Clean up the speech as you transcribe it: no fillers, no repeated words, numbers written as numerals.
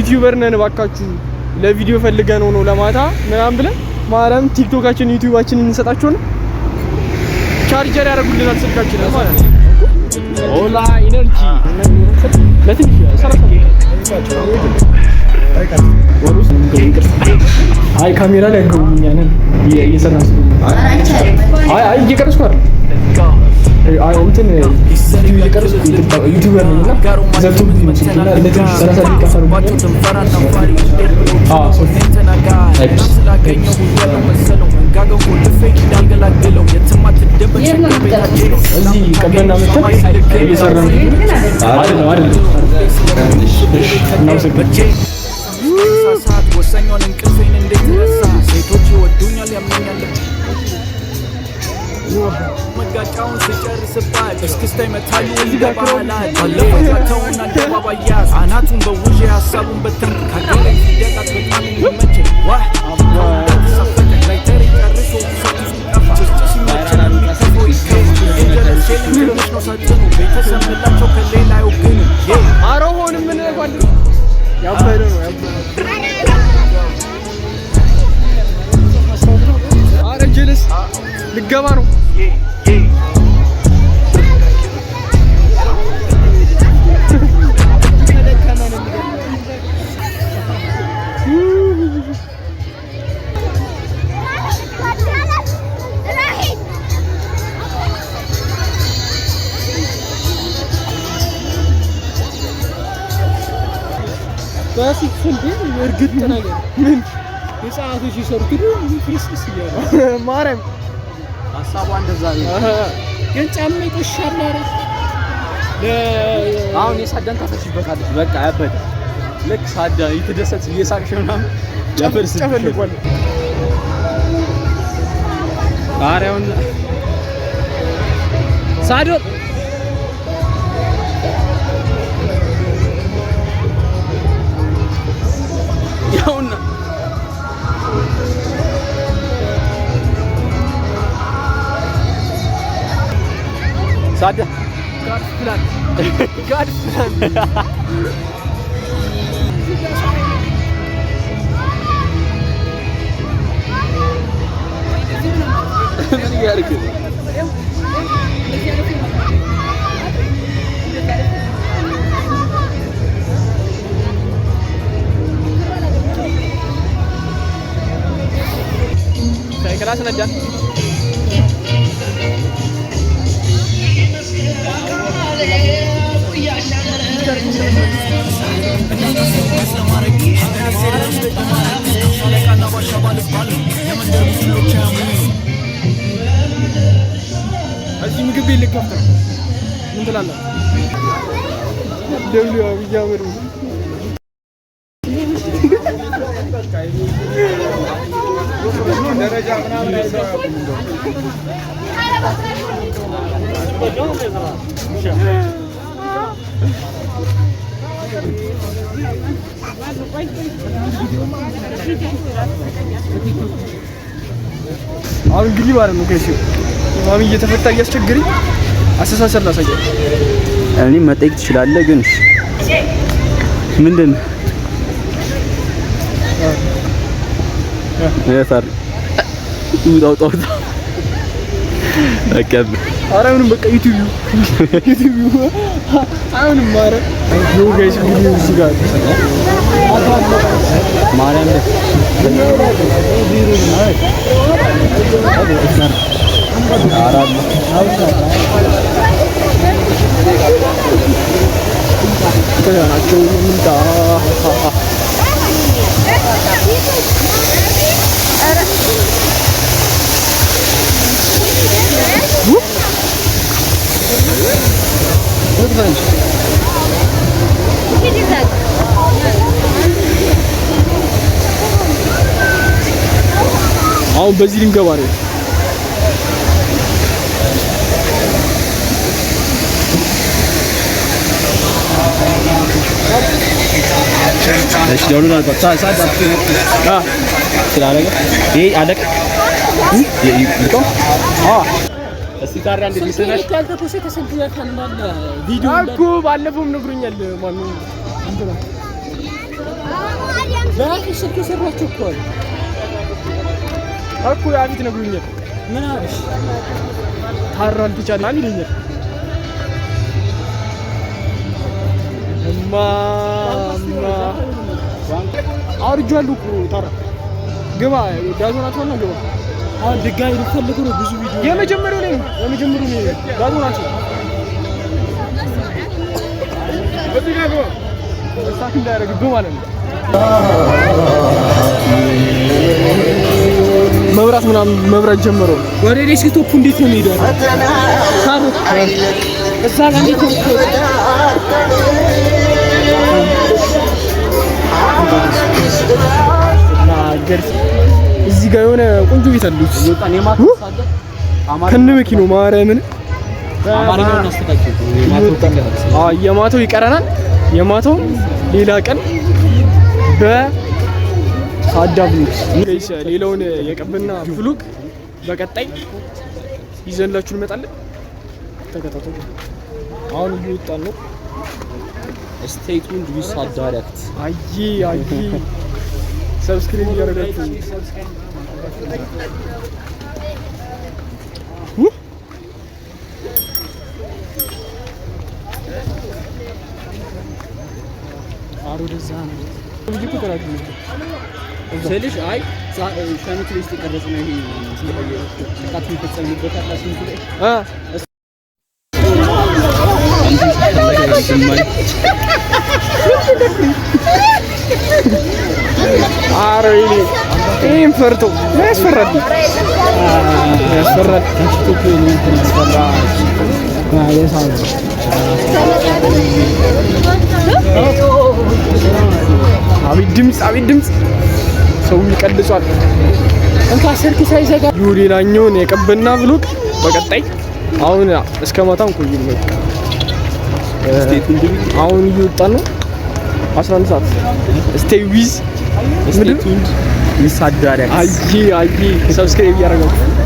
ዩቲዩበር ነን ባካችሁ ለቪዲዮ ፈልገን ነው ለማታ ምናምን ብለን ማለም ቲክቶካችን ዩቲዩባችን እንሰጣቸው ነው ቻርጀር ያደርጉልናል ስልካችን ማለት ነው ኦላ ኢነርጂ ለትንሽ ሰራታ ወሩስ አይ ካሜራ ላይ ያገኙኛል እየሰራስ አይ እየቀረስኩ አይደል አይ እንትን እየቀረስኩ ዩቲዩበር ነኝና ዘርቶብኝ ነው እና ለትንሽ 30 ደቂቃ ፈርሞ እዚህ ቀበና መጥተን እየሰራን አይደል ነው ሰዓት ወሰኛውን እንቅልፌን እንዴት ረሳ ሴቶች ይወዱኛል ያምኛል መጋጫውን ሲጨርስባት እስክስታ ይመታሉ ይባላል አለፈታውን አደባባያ አናቱን በውዥ ሐሳቡን በተን ካገለኝ ሲደቃት በጣም ይመች ዋህ ተሰፈተ ላይተሪ ጨርሶ ሰጥቶ ሲመቸን የሚከፈው ይከፍ ነው ሳጥኑ ቤተሰብ ምላቸው ከሌላ አይወግኑ አሮሆን ምን ጓድ ያባይዶ ነው አረጀልስ ልገባ ነው በፊት እንዴ እርግጥ ነገር ምን የጻፉሽ ይሰርኩ ፍርስስ ይያለ ማረም ሐሳቡ እንደዛ ነው ግን ጫማ ይቆሻል አይደል አሁን የሳዳን ታፈሽበታለች በቃ ያበደ ልክ ሳዳ ይተደሰት እየሳቅሽ ምናምን ያፈርስ ተፈልጓል አሬውን ሳዶ ያውና ሳዳ ጋድ ፕላን ምን ያርክ ክላስ ነዳ እዚህ ምግብ ቤት ልከፍት ምን ትላለህ ደውሉ ያው ደረጃ ምናምን አሁን እንግዲህ ማለት ነው ከዚህ ማሚ እየተፈታ እያስቸገረኝ አስተሳሰር ላሳየው እኔ መጠየቅ ትችላለህ ግን ምንድነው ያሳር ውጣው አቀብ አራውንም በቃ ዩቲዩብ አሁንም ማረ ነው ጋይስ ቪዲዮ እዚህ ጋር ማርያም አሁን በዚህ ልንገባ ነው እሺ ደውሉና ሰዓት ስላለቀ ይሄ አለቀ ይቆም እስቲ ታዲያ እንዴት ይሰናል ካልተኮሰ ተሰንክያል ካንዳለ ቪዲዮ አልኩ ባለፈውም ነግሮኛል ማነው እንትና ስልክ የሰራችሁ እኮ ያፊት ነግሩኛል። ምን አለሽ? ታራል ትቻላል ይለኛል። እማ አውርጃለሁ እኮ ታራ ግባ ዳዞናት ሆነ ግባ። አሁን ድጋሚ ልፈልግ ነው ብዙ ቪዲዮ የመጀመሪያው ነው ዳዞናት እዚህ ጋር ግባ እሳት እንዳያደርግብህ ማለት ነው። መብራት ምናምን መብራት ጀመረ። ወደ ዴስክቶፕ እንዴት ነው የሚሄደው? እዛ ጋር እንዴት ነው እዚህ ጋር የሆነ ቆንጆ ቤት አሉት ከነ መኪናው ማርያምን የማታው ይቀረናል። የማታው ሌላ ቀን በሳዳ ብሎግ ሌላውን የቀበና ብሎግ በቀጣይ ይዘንላችሁ እንመጣለን። ተከታተሉ። አሁን እየወጣን ነው። ስቴይ ቱንድ ዊዝ ሳዳ ሪያክት። አይ ሰብስክራይብ እያደረጋችሁ ወደዛ ነው ልጅ እኮ ተራክ ነው ስለሽ አይ ሻኖት ላይ ተቀረጸ ነው። ይሄ ጥቃት የሚፈጸምበት አላስንኩ ላይ አሬኒ ይሄን ፈርቶ ያስፈራል። ቲክቶክ ነው ተነስተራ ያሳው አቤት ድምጽ ሰው ይቀልጿል። እንካ ስልክ ሳይዘጋ ሌላኛውን የቀበና ብሎግ በቀጣይ አሁን እስከ ማታም ቆይ ነው። አሁን እየወጣን ነው 11 ሰዓት ስቴይ ዊዝ ሳዳ ሪያክት። አይ ሰብስክራይብ ያደርጋችሁ